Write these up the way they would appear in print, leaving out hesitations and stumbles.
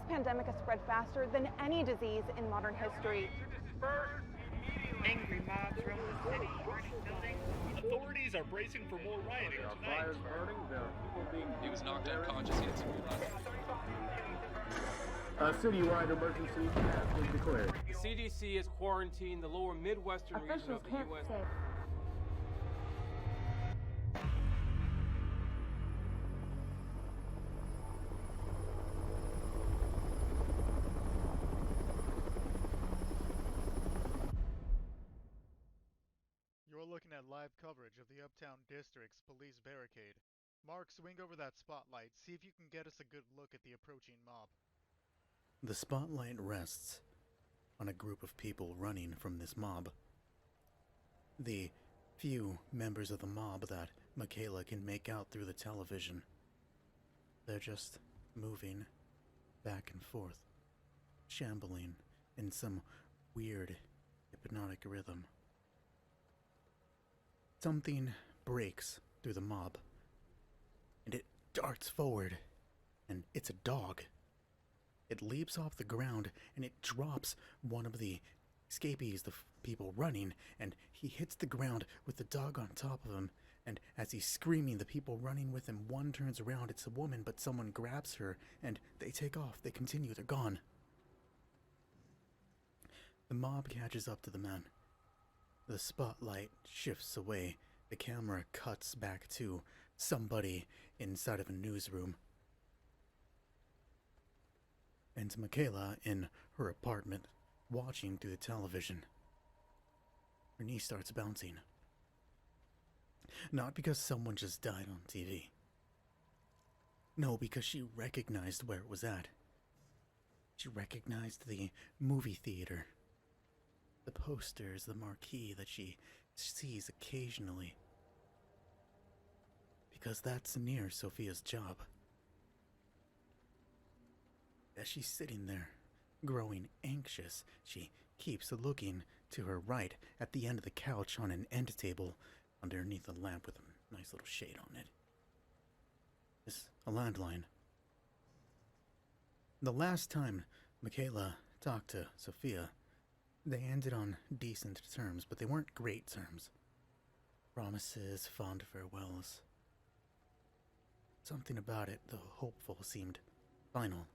pandemic has spread faster than any disease in modern history. Angry mobs roam the city, burning buildings. Authorities are bracing for more rioting There are tonight. fires burning, there are people being... He was knocked unconscious, he had severe A citywide emergency has been declared. The CDC has quarantined the lower Midwestern region of the U.S. You're looking at live coverage of the Uptown District's police barricade. Mark, swing over that spotlight. See if you can get us a good look at the approaching mob. The spotlight rests on a group of people running from this mob. The few members of the mob that Mckayla can make out through the television. They're just moving back and forth, shambling in some weird hypnotic rhythm. Something breaks through the mob, and it darts forward, and it's a dog. It leaps off the ground, and it drops one of the escapees, the people running, and he hits the ground with the dog on top of him, and as he's screaming, the people running with him, one turns around, it's a woman, but someone grabs her, and they take off, they continue, they're gone. The mob catches up to the man. The spotlight shifts away. The camera cuts back to somebody inside of a newsroom. And Mckayla in her apartment, watching through the television. Her knee starts bouncing. Not because someone just died on TV. No, because she recognized where it was at. She recognized the movie theater. The posters, the marquee that she sees occasionally. Because that's near Sophia's job. As she's sitting there, growing anxious, she keeps looking to her right at the end of the couch on an end table underneath a lamp with a nice little shade on it. It's a landline. The last time Mckayla talked to Sophia, they ended on decent terms, but they weren't great terms. Promises, fond farewells. Something about it, though hopeful, seemed final.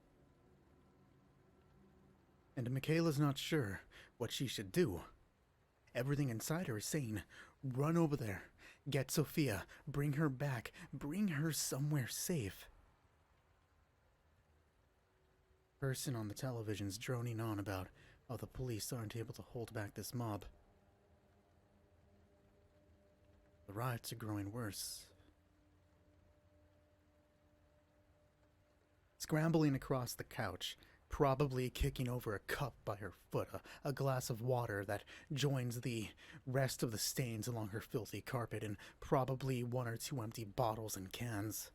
And Mckayla's not sure what she should do. Everything inside her is saying, run over there, get Sophia, bring her back, bring her somewhere safe. Person on the television's droning on about how the police aren't able to hold back this mob. The riots are growing worse. Scrambling across the couch, probably kicking over a cup by her foot, a glass of water that joins the rest of the stains along her filthy carpet, and probably one or two empty bottles and cans.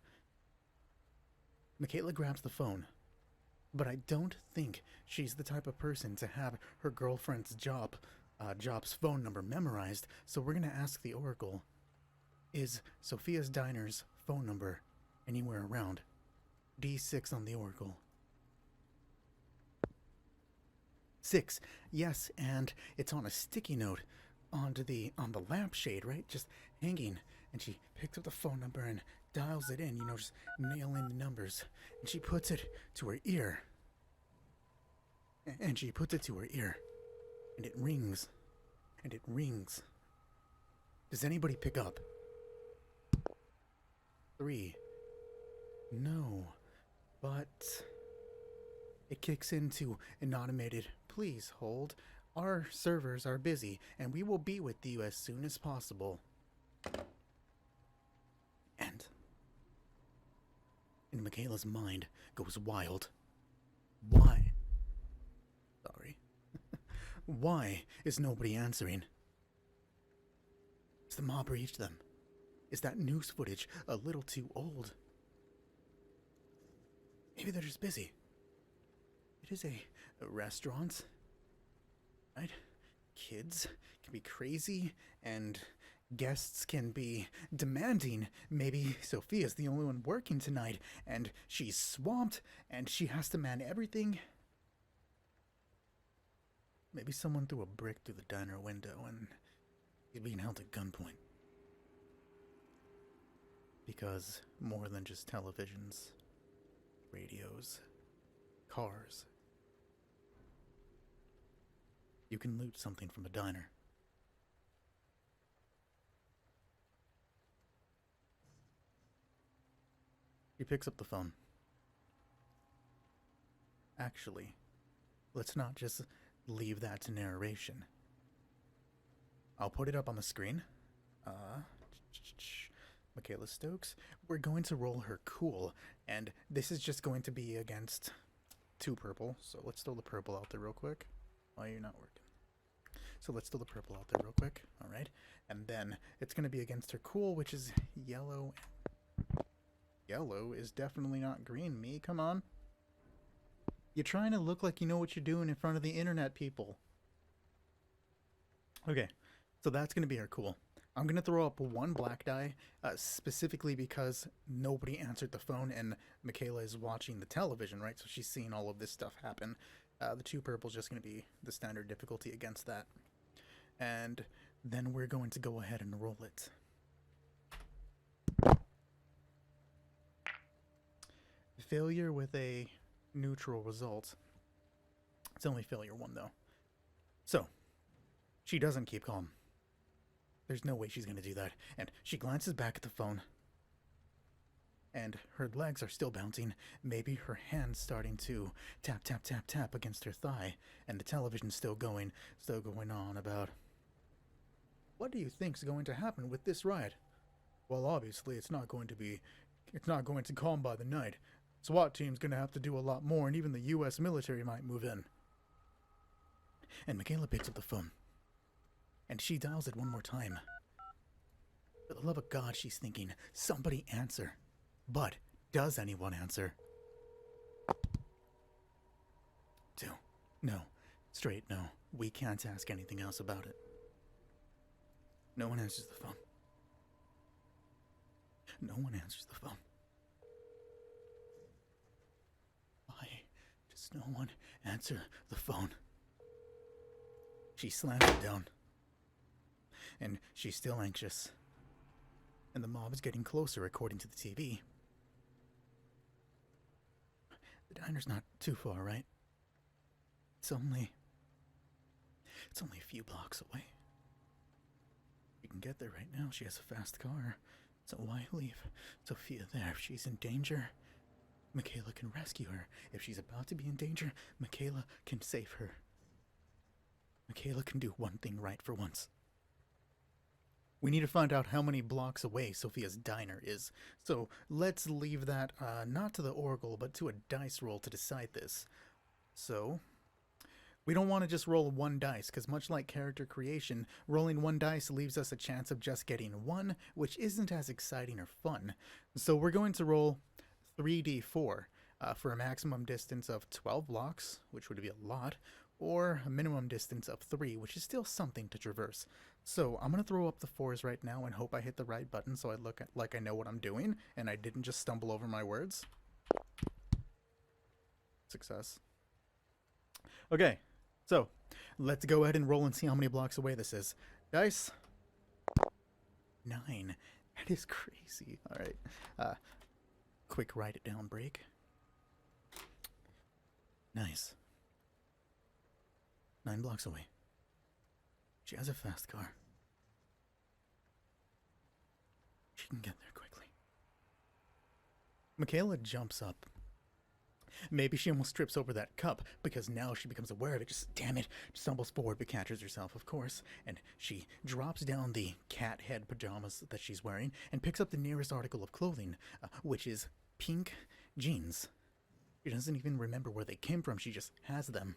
Mckayla grabs the phone, but I don't think she's the type of person to have her girlfriend's job's phone number memorized, so we're gonna ask the Oracle, is Sophia's Diner's phone number anywhere around? D6 on the Oracle. 6. Yes, and it's on a sticky note on the lampshade, right? Just hanging. And she picks up the phone number and dials it in, just nailing the numbers. And she puts it to her ear. And she puts it to her ear. And it rings. And it rings. Does anybody pick up? 3. No. But it kicks into an automated, please hold. Our servers are busy, and we will be with you as soon as possible. And Mckayla's mind goes wild. Why? Sorry. Why is nobody answering? Has the mob reached them? Is that news footage a little too old? Maybe they're just busy. It is a restaurant, right? Kids can be crazy and guests can be demanding. Maybe Sophia's the only one working tonight, and she's swamped, and she has to man everything. Maybe someone threw a brick through the diner window, and he's being held at gunpoint. Because more than just televisions, radios, cars, you can loot something from a diner. He picks up the phone. Actually, let's not just leave that to narration. I'll put it up on the screen. Mckayla Stokes. We're going to roll her cool, and this is just going to be against 2 purple. So let's throw the purple out there real quick. Why are you not working? So let's throw the purple out there real quick. All right, and then it's going to be against her cool, which is yellow. Yellow is definitely not green. Me, come on. You're trying to look like you know what you're doing in front of the internet, people. Okay, so that's going to be her cool. I'm going to throw up 1 black die, specifically because nobody answered the phone and Mckayla is watching the television, right? So she's seeing all of this stuff happen. The 2 purple is just going to be the standard difficulty against that. And then we're going to go ahead and roll it. Failure with a neutral result. It's only failure 1 though. So, she doesn't keep calm. There's no way she's going to do that. And she glances back at the phone. And her legs are still bouncing. Maybe her hand's starting to tap, tap, tap, tap against her thigh. And the television's still going on about, what do you think's going to happen with this ride? Well, obviously, it's not going to calm by the night. SWAT team's going to have to do a lot more, and even the U.S. military might move in. And Mckayla picks up the phone. And she dials it 1 more time. For the love of God, she's thinking, somebody answer. But does anyone answer? 2. No. Straight no. We can't ask anything else about it. No one answers the phone. No one answers the phone. Why does no one answer the phone? She slams it down. And she's still anxious. And the mob is getting closer, according to the TV. The diner's not too far, right? It's only a few blocks away. She can get there right now. She has a fast car. So why leave Sophia there? If she's in danger, Mckayla can rescue her. If she's about to be in danger, Mckayla can save her. Mckayla can do one thing right for once. We need to find out how many blocks away Sophia's diner is. So let's leave that not to the oracle, but to a dice roll to decide this. So we don't want to just roll 1 dice, because much like character creation, rolling 1 dice leaves us a chance of just getting 1, which isn't as exciting or fun. So we're going to roll 3d4 for a maximum distance of 12 blocks, which would be a lot, or a minimum distance of 3, which is still something to traverse. So I'm going to throw up the 4s right now and hope I hit the right button so I look like I know what I'm doing and I didn't just stumble over my words. Success. Okay, so let's go ahead and roll and see how many blocks away this is. Dice. 9. That is crazy. All right. Quick write it down break. Nice. 9 blocks away. She has a fast car. She can get there quickly. Mckayla jumps up. Maybe she almost trips over that cup, because now she becomes aware of it. Just, damn it, stumbles forward but catches herself, of course. And she drops down the cat head pajamas that she's wearing and picks up the nearest article of clothing, which is pink jeans. She doesn't even remember where they came from. She just has them.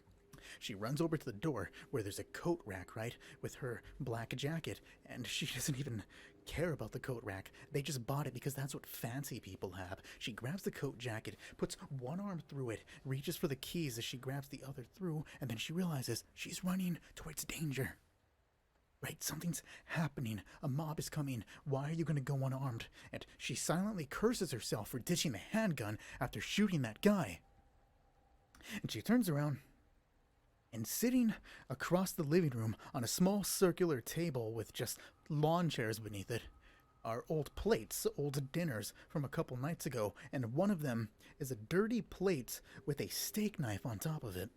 She runs over to the door where there's a coat rack, right, with her black jacket, and she doesn't even care about the coat rack. They just bought it because that's what fancy people have. She grabs the coat jacket, puts one arm through it, reaches for the keys as she grabs the other through, and then she realizes she's running towards danger. Right, something's happening. A mob is coming. Why are you going to go unarmed? And she silently curses herself for ditching the handgun after shooting that guy. And she turns around, and sitting across the living room on a small circular table with just lawn chairs beneath it are old plates, old dinners from a couple nights ago, and one of them is a dirty plate with a steak knife on top of it.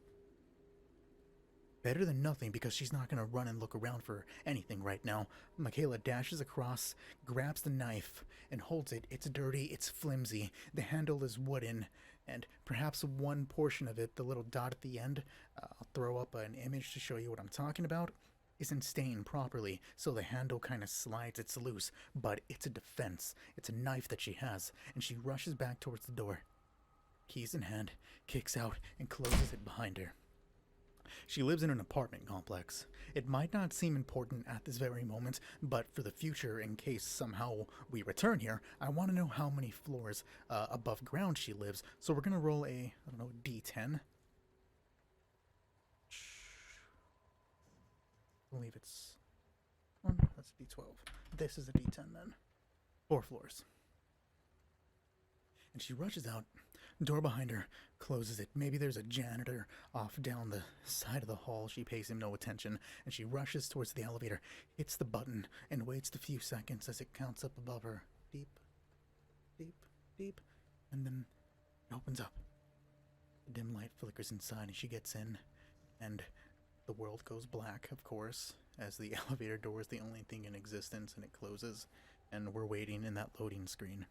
Better than nothing, because she's not going to run and look around for anything right now. Mckayla dashes across, grabs the knife, and holds it. It's dirty, it's flimsy, the handle is wooden, and perhaps one portion of it, the little dot at the end, I'll throw up an image to show you what I'm talking about, isn't stained properly, so the handle kind of slides, it's loose, but it's a defense. It's a knife that she has, and she rushes back towards the door. Keys in hand, kicks out, and closes it behind her. She lives in an apartment complex. It might not seem important at this very moment, but for the future, in case somehow we return here, I want to know how many floors above ground she lives. So we're going to roll a, I don't know, D10. I believe it's... Oh, no, that's a D12. This is a D10 then. 4 floors. And she rushes out. Door behind her, closes it. Maybe there's a janitor off down the side of the hall. She pays him no attention, and she rushes towards the elevator, hits the button, and waits a few seconds as it counts up above her. Deep, deep, deep, and then it opens up. The dim light flickers inside, and she gets in, and the world goes black, of course, as the elevator door is the only thing in existence, and it closes, and we're waiting in that loading screen.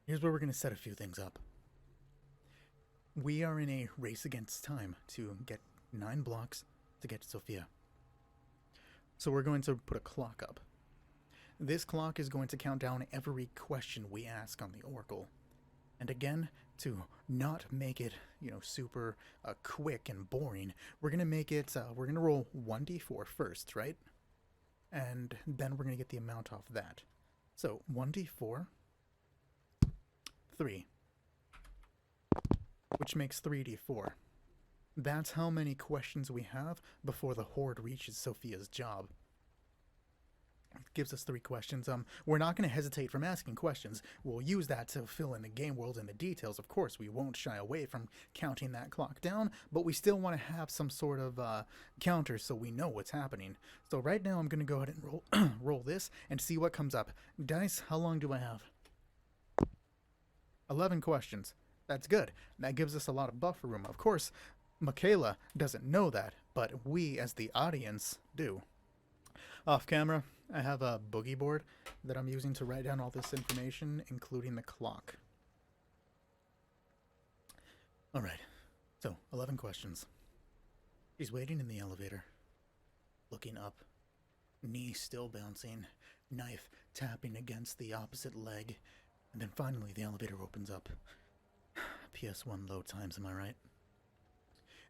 Here's where we're going to set a few things up. We are in a race against time to get 9 blocks to get to Sophia. So we're going to put a clock up. This clock is going to count down every question we ask on the Oracle. And again, to not make it, super quick and boring, we're going to make it, we're going to roll 1d4 first, right? And then we're going to get the amount off that. So 1d4... 3, which makes 3d4. That's how many questions we have before the Horde reaches Sophia's job. It gives us 3 questions. We're not going to hesitate from asking questions. We'll use that to fill in the game world and the details. Of course, we won't shy away from counting that clock down, but we still want to have some sort of counter so we know what's happening. So right now I'm going to go ahead and roll this and see what comes up. Dice, how long do I have? 11 questions. That's good. That gives us a lot of buffer room. Of course, Mckayla doesn't know that, but we as the audience do. Off camera, I have a boogie board that I'm using to write down all this information, including the clock. Alright, so 11 questions. She's waiting in the elevator, looking up, knee still bouncing, knife tapping against the opposite leg. And then finally, the elevator opens up. PS1 load times, am I right?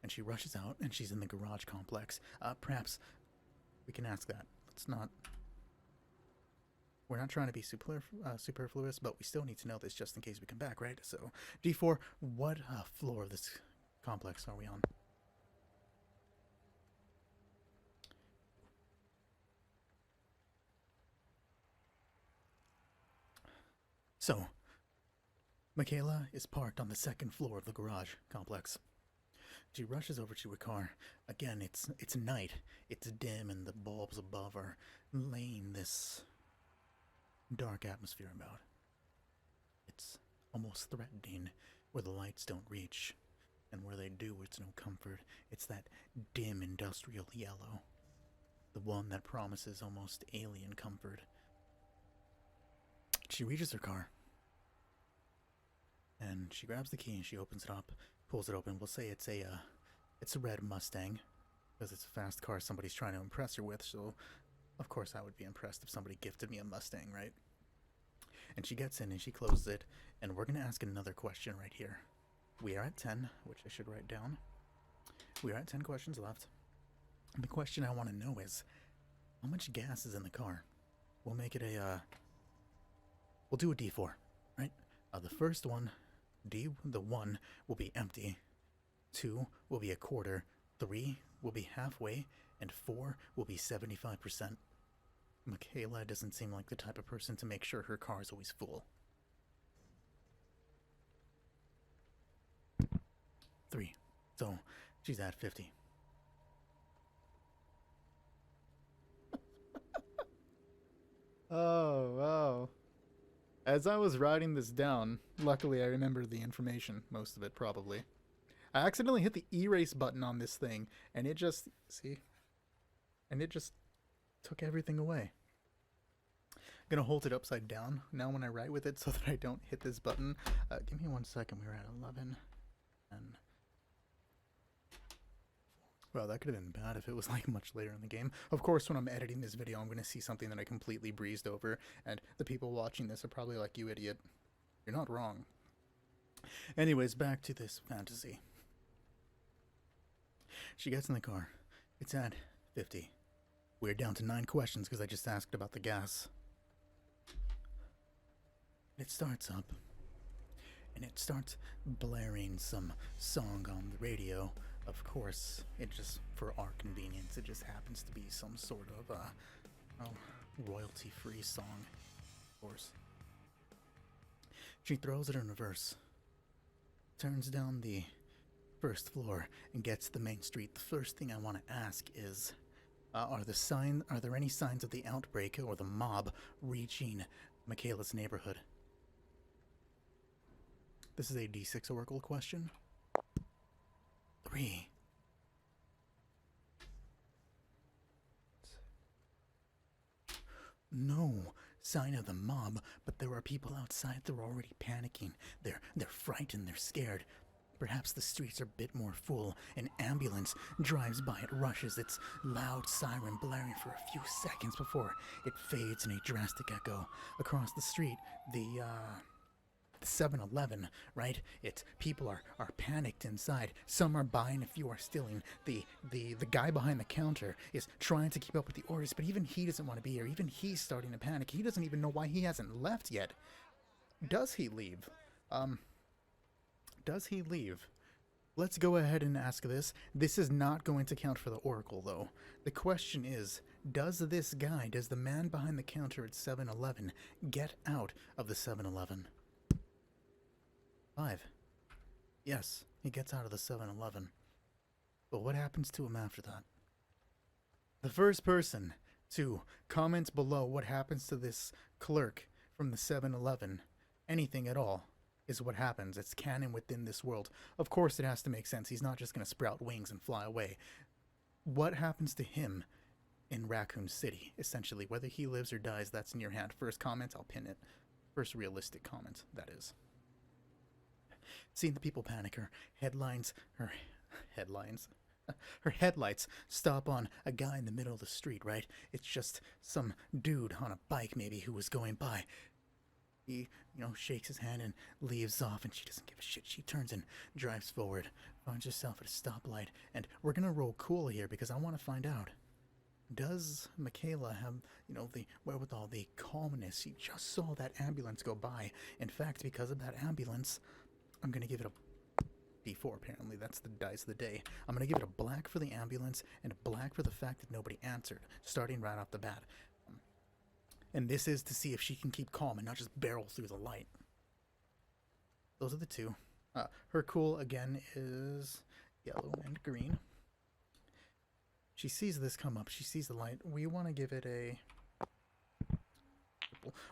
And she rushes out, and she's in the garage complex. Perhaps we can ask that. Let's not... We're not trying to be superfluous, but we still need to know this just in case we come back, right? So, D4, what floor of this complex are we on? So, Mckayla is parked on the 2nd floor of the garage complex. She rushes over to her car. Again, it's night. It's dim, and the bulbs above are laying this dark atmosphere about. It's almost threatening where the lights don't reach, and where they do, it's no comfort. It's that dim industrial yellow, the one that promises almost alien comfort. She reaches her car, and she grabs the key and she opens it up, pulls it open. We'll say it's a red Mustang, because it's a fast car somebody's trying to impress her with, so of course I would be impressed if somebody gifted me a Mustang, right? And she gets in and she closes it, and we're going to ask another question right here. We are at 10, which I should write down. We are at 10 questions left. And the question I want to know is, how much gas is in the car? We'll make it we'll do a D4, right? The first one, the 1, will be empty. 2 will be a quarter. 3 will be halfway. and 4 will be 75%. Mckayla doesn't seem like the type of person to make sure her car is always full. 3. So, she's at 50. Oh, wow. As I was writing this down, luckily I remembered the information, most of it probably. I accidentally hit the erase button on this thing, and it just, see? And it just took everything away. I'm gonna hold it upside down now when I write with it so that I don't hit this button. Give me 1 second, we were at 11, and... Well, that could have been bad if it was like much later in the game. Of course, when I'm editing this video, I'm going to see something that I completely breezed over, and the people watching this are probably like, you idiot. You're not wrong. Anyways, back to this fantasy. She gets in the car. It's at 50. We're down to 9 questions because I just asked about the gas. It starts up, and it starts blaring some song on the radio. Of course, it just, for our convenience, it just happens to be some sort of, royalty-free song, of course. She throws it in reverse, turns down the first floor, and gets to the main street. The first thing I want to ask is, are there any signs of the outbreak or the mob reaching Mckayla's neighborhood? This is a D6 Oracle question. 3. No sign of the mob, but there are people outside. They're already panicking. They're frightened. They're scared. Perhaps the streets are a bit more full. An ambulance drives by. It rushes, its loud siren blaring for a few seconds before it fades in a drastic echo. Across the street, the 7-Eleven, right? People are panicked inside. Some are buying, a few are stealing. The guy behind the counter is trying to keep up with the orders, but even he doesn't want to be here. Even he's starting to panic. He doesn't even know why he hasn't left yet. Does he leave? Does he leave? Let's go ahead and ask this. This is not going to count for the Oracle, though. The question is, does the man behind the counter at 7-Eleven get out of the 7-Eleven? 5. Yes, he gets out of the 7-Eleven. But what happens to him after that? The first person to comment below what happens to this clerk from the 7-Eleven, anything at all, is what happens. It's canon within this world. Of course it has to make sense. He's not just going to sprout wings and fly away. What happens to him in Raccoon City, essentially? Whether he lives or dies, that's in your hand. First comment, I'll pin it. First realistic comment, that is. Seeing the people panic, her headlights stop on a guy in the middle of the street, right? It's just some dude on a bike, maybe, who was going by. He, shakes his hand and leaves off, and she doesn't give a shit. She turns and drives forward, finds herself at a stoplight, and we're gonna roll cool here because I want to find out. Does Mckayla have, the wherewithal, the calmness? She just saw that ambulance go by. In fact, because of that ambulance, I'm going to give it a D4, apparently. That's the dice of the day. I'm going to give it a black for the ambulance and a black for the fact that nobody answered, starting right off the bat. And this is to see if she can keep calm and not just barrel through the light. Those are the two. Her cool, again, is yellow and green. She sees this come up. She sees the light. We want to give it a...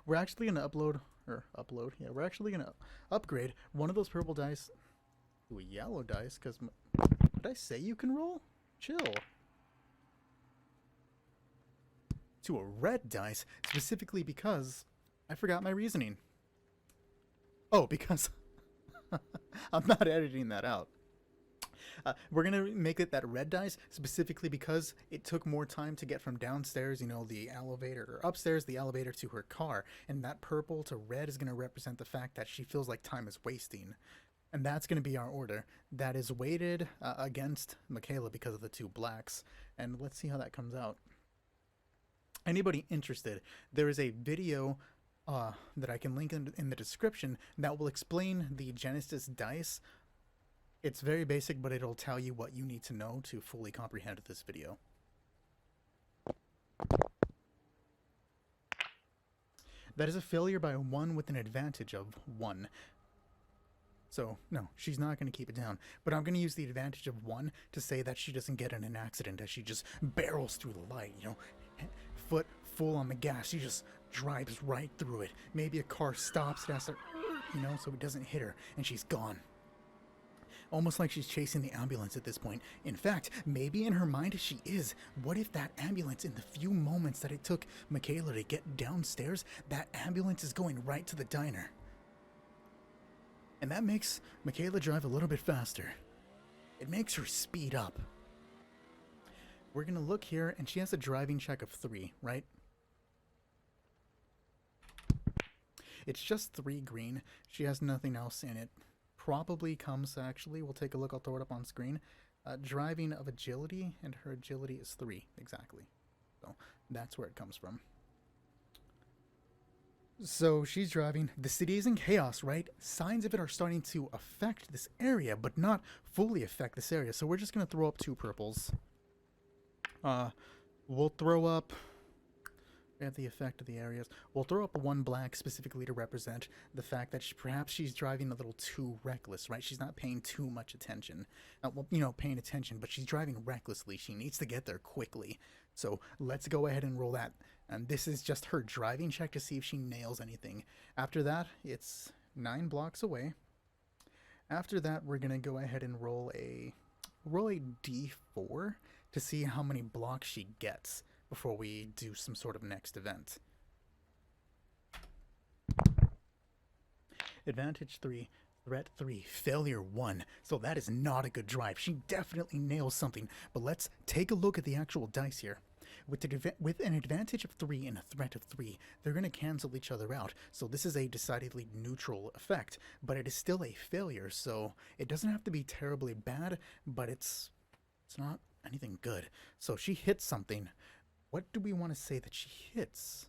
We're actually going to we're actually going to upgrade one of those purple dice to a yellow dice, because... Did I say you can roll? Chill. To a red dice, specifically because I forgot my reasoning. Oh, because... I'm not editing that out. We're going to make it that red dice specifically because it took more time to get from downstairs, the elevator, or upstairs, the elevator, to her car. And that purple to red is going to represent the fact that she feels like time is wasting. And that's going to be our order. That is weighted against Mckayla because of the 2 blacks. And let's see how that comes out. Anybody interested, there is a video that I can link in the description that will explain the Genesys dice. It's very basic, but it'll tell you what you need to know to fully comprehend this video. That is a failure by 1 with an advantage of 1. So, no, she's not going to keep it down. But I'm going to use the advantage of 1 to say that she doesn't get in an accident as she just barrels through the light, you know. Foot full on the gas, she just drives right through it. Maybe a car stops, it has to, you know, so it doesn't hit her, and she's gone. Almost like she's chasing the ambulance at this point. In fact, maybe in her mind she is. What if that ambulance, in the few moments that it took Mckayla to get downstairs, that ambulance is going right to the diner? And that makes Mckayla drive a little bit faster. It makes her speed up. We're going to look here, and she has a driving check of 3, right? It's just 3 green. She has nothing else in it. Probably comes, actually, we'll take a look, I'll throw it up on screen. Driving of agility, and her agility is 3, exactly. So, that's where it comes from. So, she's driving. The city is in chaos, right? Signs of it are starting to affect this area, but not fully affect this area. So, we're just going to throw up 2 purples. We'll throw up... We have the effect of the areas. We'll throw up 1 black specifically to represent the fact that perhaps she's driving a little too reckless, right? She's not paying too much attention. Well, you know, paying attention, but she's driving recklessly. She needs to get there quickly. So let's go ahead and roll that. And this is just her driving check to see if she nails anything. After that, it's 9 blocks away. After that, we're going to go ahead and roll a D4 to see how many blocks she gets before we do some sort of next event. Advantage 3, threat 3, failure 1. So that is not a good drive. She definitely nails something. But let's take a look at the actual dice here. With an advantage of 3 and a threat of 3, they're going to cancel each other out. So this is a decidedly neutral effect, but it is still a failure. So it doesn't have to be terribly bad, but it's not anything good. So she hits something. What do we want to say that she hits?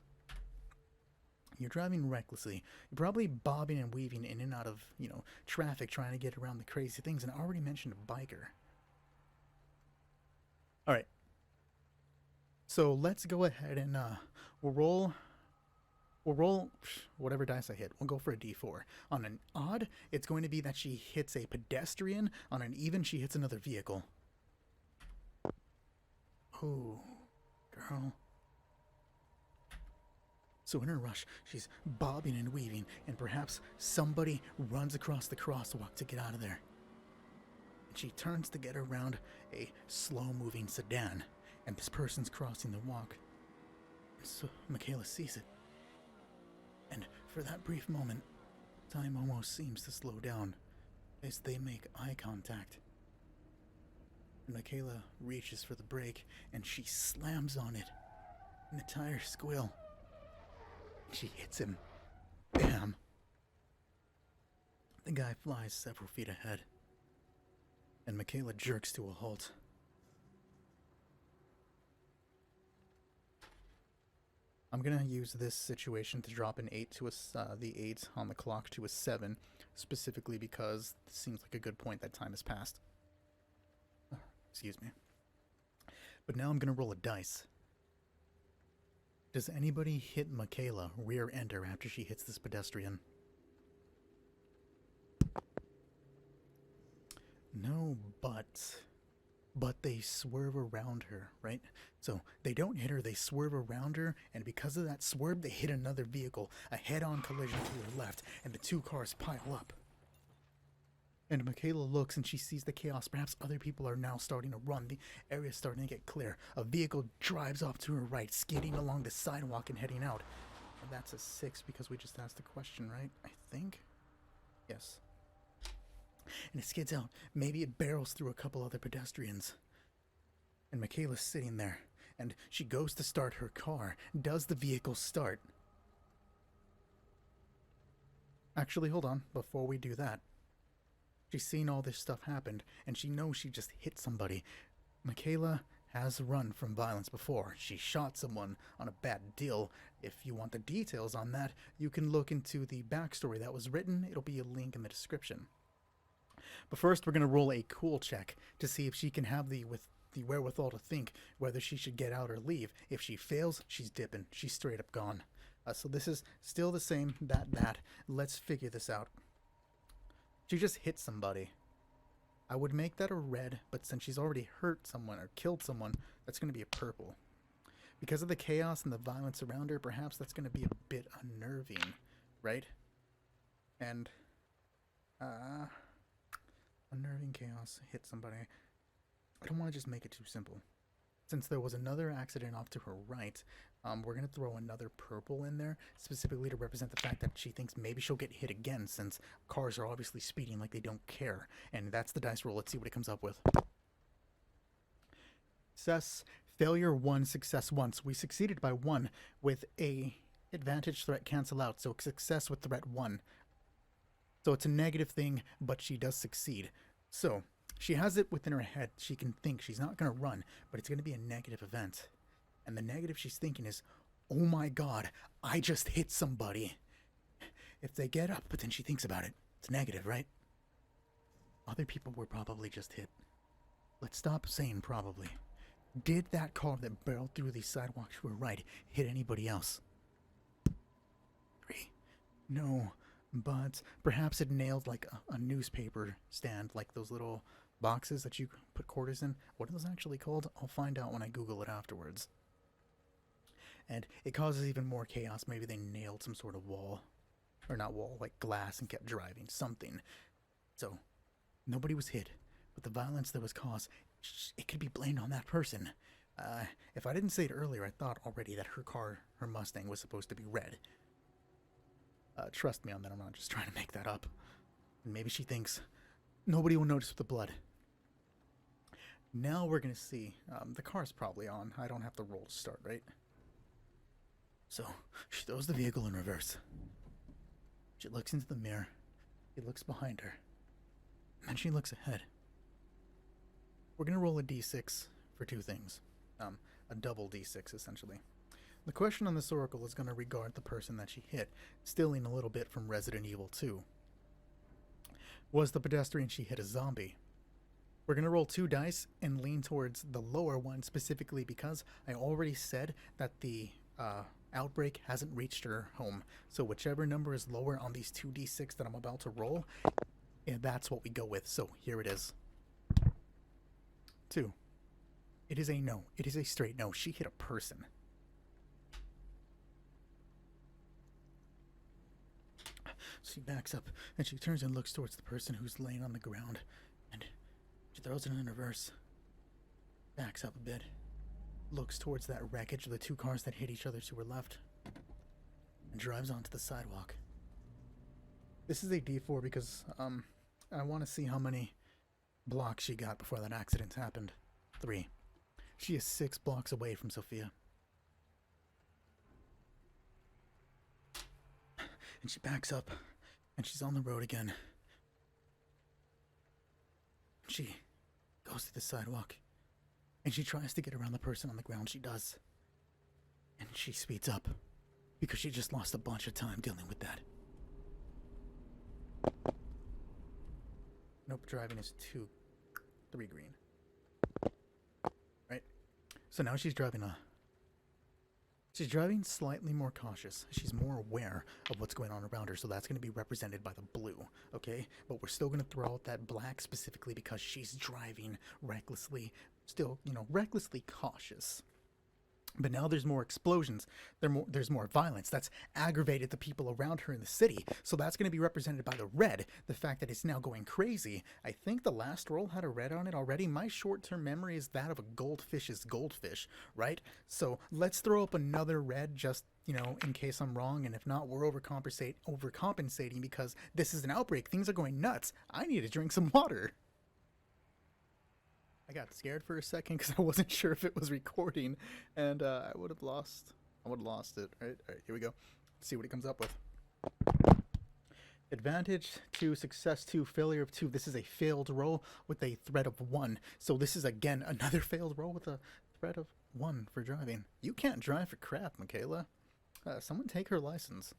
You're driving recklessly. You're probably bobbing and weaving in and out of, you know, traffic trying to get around the crazy things. And I already mentioned a biker. All right. So let's go ahead and we'll roll whatever dice I hit. We'll go for a D4. On an odd, it's going to be that she hits a pedestrian. On an even, she hits another vehicle. Oh. Girl. So in her rush, she's bobbing and weaving, and perhaps somebody runs across the crosswalk to get out of there. And she turns to get around a slow-moving sedan, and this person's crossing the walk. So Mckayla sees it. And for that brief moment, time almost seems to slow down as they make eye contact. And Mckayla reaches for the brake, and she slams on it, and the tires squeal. She hits him. Bam! The guy flies several feet ahead, and Mckayla jerks to a halt. I'm gonna use this situation to drop an 8 to the 8 on the clock to a 7, specifically because it seems like a good point that time has passed. Excuse me. But now I'm going to roll a dice. Does anybody hit Mckayla rear ender after she hits this pedestrian? No, but they swerve around her, right? So they don't hit her, they swerve around her, and because of that swerve, they hit another vehicle, a head-on collision to her left, and the 2 cars pile up. And Mckayla looks and she sees the chaos. Perhaps other people are now starting to run. The area's starting to get clear. A vehicle drives off to her right, skidding along the sidewalk and heading out. And that's a 6 because we just asked the question, right? I think? Yes. And it skids out. Maybe it barrels through a couple other pedestrians. And Mckayla's sitting there. And she goes to start her car. Does the vehicle start? Actually, hold on. Before we do that, she's seen all this stuff happen, and she knows she just hit somebody. Mckayla has run from violence before. She shot someone on a bad deal. If you want the details on that, you can look into the backstory that was written. It'll be a link in the description. But first, we're going to roll a cool check to see if she can have the the wherewithal to think whether she should get out or leave. If she fails, she's dipping. She's straight up gone. So this is still the same, that. Let's figure this out. She just hit somebody. I would make that a red, but since she's already hurt someone or killed someone, that's going to be a purple. Because of the chaos and the violence around her, perhaps that's going to be a bit unnerving, right? And, unnerving chaos, hit somebody. I don't want to just make it too simple. Since there was another accident off to her right, we're going to throw another purple in there, specifically to represent the fact that she thinks maybe she'll get hit again, since cars are obviously speeding like they don't care. And that's the dice roll. Let's see what it comes up with. Success, failure 1, success 1. So we succeeded by 1 with a advantage threat cancel out. So success with threat 1. So it's a negative thing, but she does succeed. So she has it within her head. She can think she's not going to run, but it's going to be a negative event. And the negative she's thinking is, oh my god, I just hit somebody. If they get up, but then she thinks about it. It's negative, right? Other people were probably just hit. Let's stop saying probably. Did that car that barreled through the sidewalk to her right hit anybody else? 3. No, but perhaps it nailed like a newspaper stand, like those little boxes that you put quarters in. What are those actually called? I'll find out when I Google it afterwards. And it causes even more chaos. Maybe they nailed some sort of wall. Or not wall, like glass, and kept driving. Something. So, nobody was hit. But the violence that was caused, it could be blamed on that person. If I didn't say it earlier, I thought already that her car, her Mustang, was supposed to be red. Trust me on that, I'm not just trying to make that up. And maybe she thinks nobody will notice with the blood. Now we're going to see. The car's probably on. I don't have to roll to start, right? So, she throws the vehicle in reverse. She looks into the mirror. She looks behind her. And then she looks ahead. We're going to roll a d6 for 2 things. A double d6, essentially. The question on this oracle is going to regard the person that she hit, stealing a little bit from Resident Evil 2. Was the pedestrian she hit a zombie? We're going to roll 2 dice and lean towards the lower one, specifically because I already said that the outbreak hasn't reached her home. So whichever number is lower on these 2d6 that I'm about to roll, that's what we go with. So here it is. 2. It is a no. It is a straight no. She hit a person. She backs up and she turns and looks towards the person who's laying on the ground, and she throws it in reverse. Backs up a bit. Looks towards that wreckage of the 2 cars that hit each other to her left, and drives onto the sidewalk. This is a D4 because I want to see how many blocks she got before that accident happened. 3. She is 6 blocks away from Sophia. And she backs up, and she's on the road again. She goes to the sidewalk, and she tries to get around the person on the ground. She does. And she speeds up, because she just lost a bunch of time dealing with that. Nope, driving is 3 green. Right? So now she's driving slightly more cautious. She's more aware of what's going on around her, so that's going to be represented by the blue, okay? But we're still going to throw out that black specifically because she's driving recklessly, still, recklessly cautious. But now there's more explosions. There's more violence. That's aggravated the people around her in the city. So that's going to be represented by the red, the fact that it's now going crazy. I think the last roll had a red on it already. My short-term memory is that of a goldfish's goldfish, right? So let's throw up another red just, in case I'm wrong. And if not, we're overcompensating because this is an outbreak. Things are going nuts. I need to drink some water. I got scared for a second because I wasn't sure if it was recording, and I would have lost it. All right, here we go. Let's see what it comes up with. Advantage 2, success 2, failure of 2. This is a failed roll with a threat of 1. So this is, again, another failed roll with a threat of 1 for driving. You can't drive for crap, Mckayla. Someone take her license.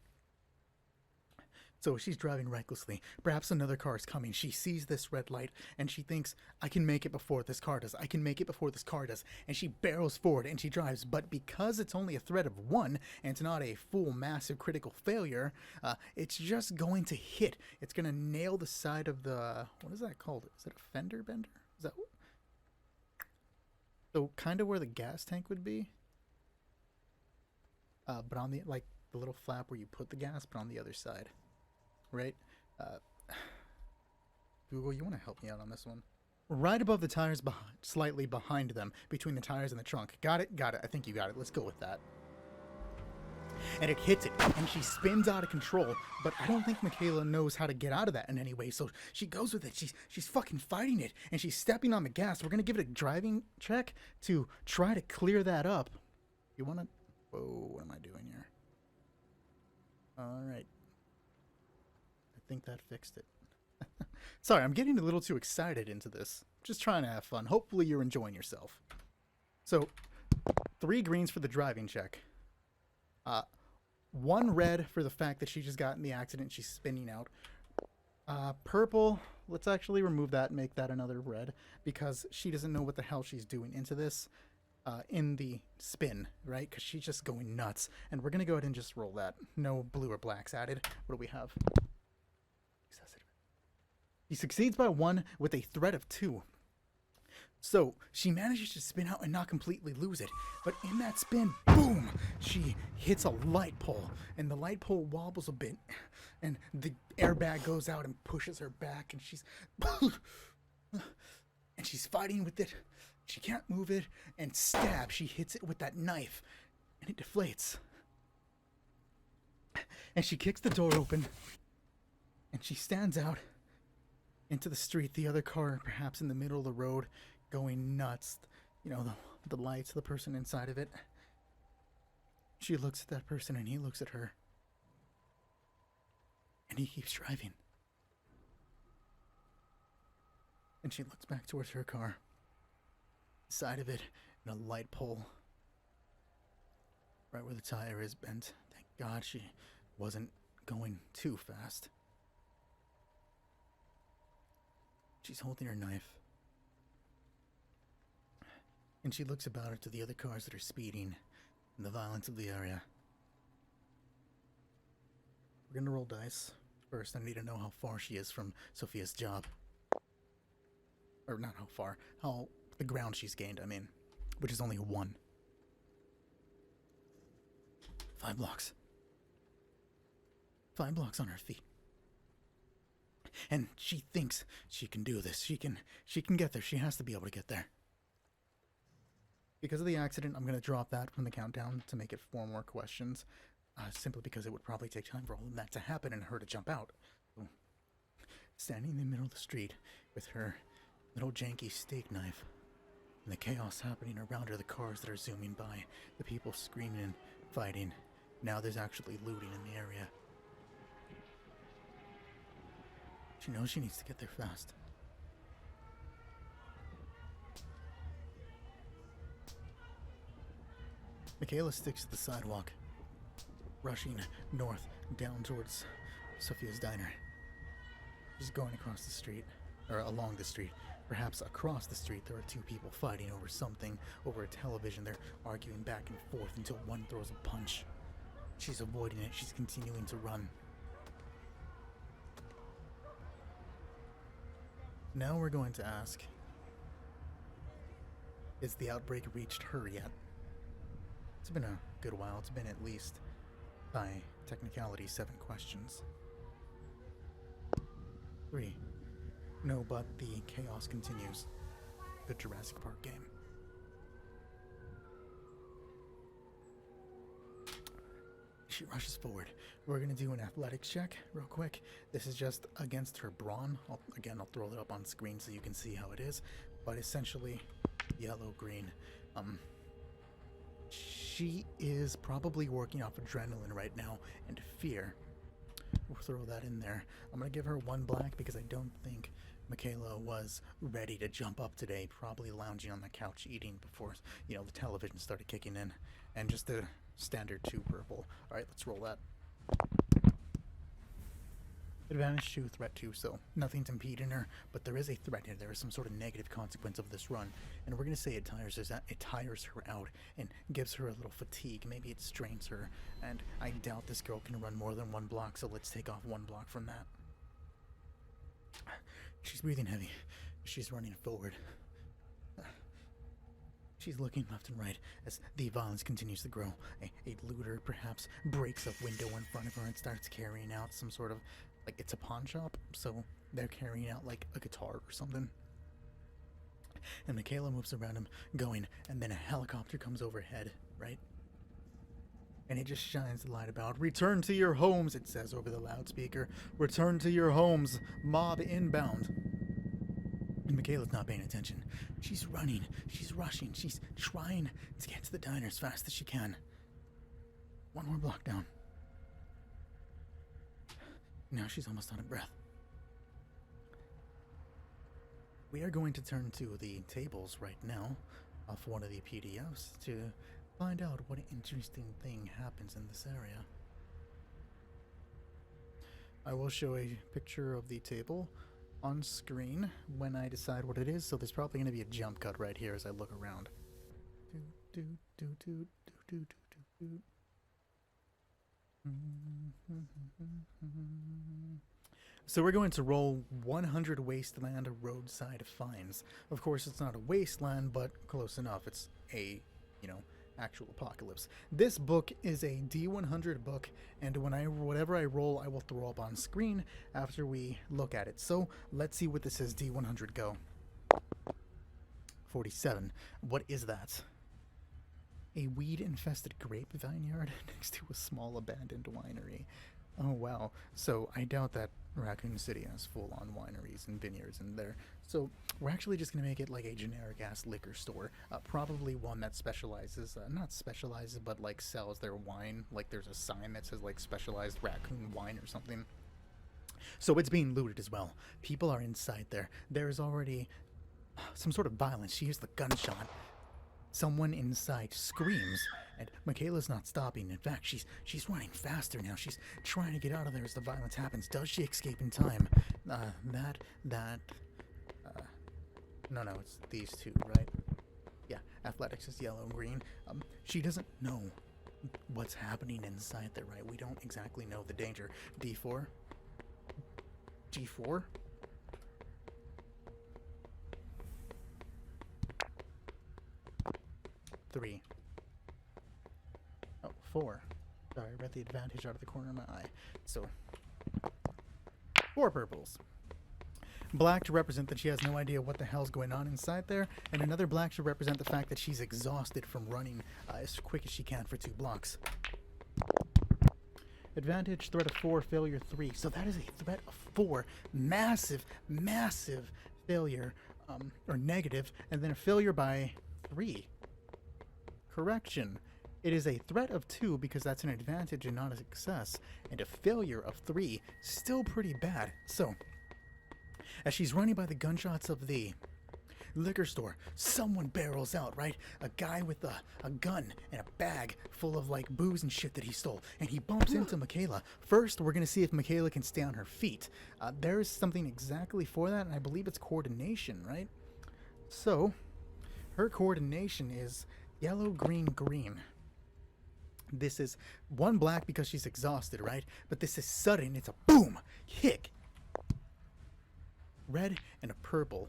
So she's driving recklessly. Perhaps another car is coming. She sees this red light and she thinks, I can make it before this car does. I can make it before this car does. And she barrels forward and she drives. But because it's only a threat of 1 and it's not a full massive critical failure, it's just going to hit. It's going to nail the side of the, what is that called? Is it a fender bender? Is that what? So kind of where the gas tank would be. But on the, like the little flap where you put the gas, but on the other side. Right? Google, you want to help me out on this one? Right above the tires, slightly behind them, between the tires and the trunk. Got it? Got it. I think you got it. Let's go with that. And it hits it, and she spins out of control, but I don't think Mckayla knows how to get out of that in any way, so she goes with it. She's fucking fighting it, and she's stepping on the gas. We're going to give it a driving check to try to clear that up. You want to... Whoa, what am I doing here? Alright. I think that fixed it. Sorry, I'm getting a little too excited into this. Just trying to have fun. Hopefully you're enjoying yourself. So, 3 greens for the driving check. 1 red for the fact that she just got in the accident. She's spinning out. Purple, let's actually remove that and make that another red, because she doesn't know what the hell she's doing into this in the spin, right? Because she's just going nuts. And we're going to go ahead and just roll that. No blue or blacks added. What do we have? He succeeds by 1 with a threat of 2. So she manages to spin out and not completely lose it. But in that spin, boom, she hits a light pole. And the light pole wobbles a bit. And the airbag goes out and pushes her back. And she's fighting with it. She can't move it. And stab, she hits it with that knife. And it deflates. And she kicks the door open. And she stands out into the street. The other car, perhaps in the middle of the road, going nuts. You know, the lights, the person inside of it. She looks at that person and he looks at her. And he keeps driving. And she looks back towards her car. Side of it, and a light pole. Right where the tire is bent. Thank God she wasn't going too fast. She's holding her knife. And she looks about her to the other cars that are speeding and the violence of the area. We're gonna roll dice. First, I need to know how far she is from Sophia's job. Or not how far, how the ground she's gained, I mean. Which is only a 1. 5 blocks. 5 blocks on her feet. And she thinks she can do this. She can get there. She has to be able to get there. Because of the accident, I'm going to drop that from the countdown to make it 4 more questions. Simply because it would probably take time for all of that to happen and her to jump out. So, standing in the middle of the street with her little janky steak knife. And the chaos happening around her, the cars that are zooming by, the people screaming and fighting. Now there's actually looting in the area. She knows she needs to get there fast. Mckayla sticks to the sidewalk, rushing north down towards Sophia's diner. She's going across the street, or along the street. Perhaps across the street there are 2 people fighting over something, over a television. They're arguing back and forth until one throws a punch. She's avoiding it. She's continuing to run. Now we're going to ask, has the outbreak reached her yet? It's been a good while. It's been at least, by technicality, 7 questions. 3. No, but the chaos continues. Good Jurassic Park game. She rushes forward. We're going to do an athletics check real quick. This is just against her brawn. I'll throw it up on screen so you can see how it is. But essentially, yellow-green. She is probably working off adrenaline right now and fear. We'll throw that in there. I'm going to give her 1 black because I don't think Mckayla was ready to jump up today. Probably lounging on the couch eating before, the television started kicking in. And just a standard 2 purple. Alright, let's roll that. Advantage 2, threat 2, so nothing's impeding her, but there is a threat here. There is some sort of negative consequence of this run, and we're going to say it tires her out and gives her a little fatigue. Maybe it strains her, and I doubt this girl can run more than 1 block, so let's take off 1 block from that. She's breathing heavy. She's running forward. She's looking left and right as the violence continues to grow. A looter perhaps breaks a window in front of her and starts carrying out some sort of, like, it's a pawn shop, so they're carrying out like a guitar or something. And Mckayla moves around him going, and then a helicopter comes overhead, right? And it just shines the light about. Return to your homes, it says over the loudspeaker. Return to your homes. Mob inbound. And Mckayla's not paying attention. She's running. She's rushing. She's trying to get to the diner as fast as she can. 1 more block down. Now she's almost out of breath. We are going to turn to the tables right now off one of the PDFs to find out what interesting thing happens in this area. I will show a picture of the table on screen when I decide what it is, so there's probably going to be a jump cut right here as I look around. So we're going to roll 100 Wasteland Roadside Finds. Of course, it's not a wasteland, but close enough. It's a, actual apocalypse. This book is a D100 book, and whatever I roll, I will throw up on screen after we look at it. So let's see what this is. D100 go. 47. What is that? A weed-infested grape vineyard next to a small abandoned winery. Oh, wow. So I doubt that Raccoon City has full-on wineries and vineyards in there. So we're actually just going to make it like a generic-ass liquor store. Probably one that specializes, not specializes, but like sells their wine. Like there's a sign that says like specialized raccoon wine or something. So it's being looted as well. People are inside there. There's already some sort of violence. She hears the gunshot. Someone inside screams, and Mckayla's not stopping. In fact, she's running faster now. She's trying to get out of there as the violence happens. Does she escape in time? No, it's these two, right? Yeah, athletics is yellow and green. She doesn't know what's happening inside there, right? We don't exactly know the danger. D4? G4? Three. Oh, 4. Sorry, I read the advantage out of the corner of my eye. So, 4 purples. Black to represent that she has no idea what the hell's going on inside there, and another black to represent the fact that she's exhausted from running as quick as she can for 2 blocks. Advantage, threat of 4, failure 3. So that is a threat of 4. Massive, massive failure, or negative, and then a failure by 3. Correction. It is a threat of 2 because that's an advantage and not a success, and a failure of 3. Still pretty bad. So, as she's running by the gunshots of the liquor store, someone barrels out, right? A guy with a gun and a bag full of like booze and shit that he stole, and he bumps into Mckayla. First, we're gonna see if Mckayla can stay on her feet. There is something exactly for that, and I believe it's coordination, right? So, her coordination is yellow, green, green. This is 1 black because she's exhausted, right? But this is sudden. It's a boom, hick. Red and a purple.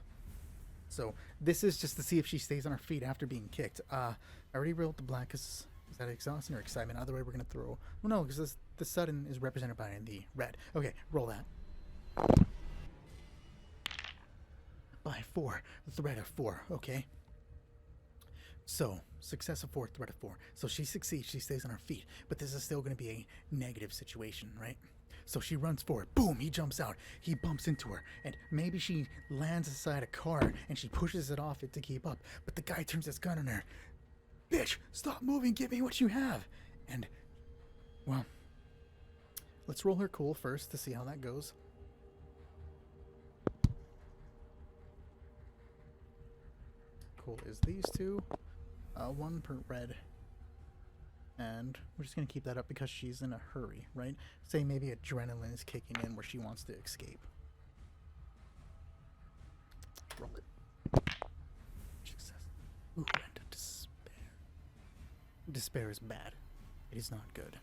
So this is just to see if she stays on her feet after being kicked. I already rolled the black. Is that exhaustion or excitement? Either way, we're going to throw... Well, no, because the sudden is represented by the red. Okay, roll that. By 4. Threat of 4. Okay. So, success of 4, threat of 4. So she succeeds, she stays on her feet. But this is still going to be a negative situation, right? So she runs forward. Boom, he jumps out. He bumps into her. And maybe she lands aside a car and she pushes it off it to keep up. But the guy turns his gun on her. Bitch, stop moving, give me what you have. And, well, let's roll her cool first to see how that goes. Cool is these two. 1 per red. And we're just going to keep that up because she's in a hurry, right? Say maybe adrenaline is kicking in where she wants to escape. Roll it. Success. Ooh, and a despair. Despair is bad. It is not good.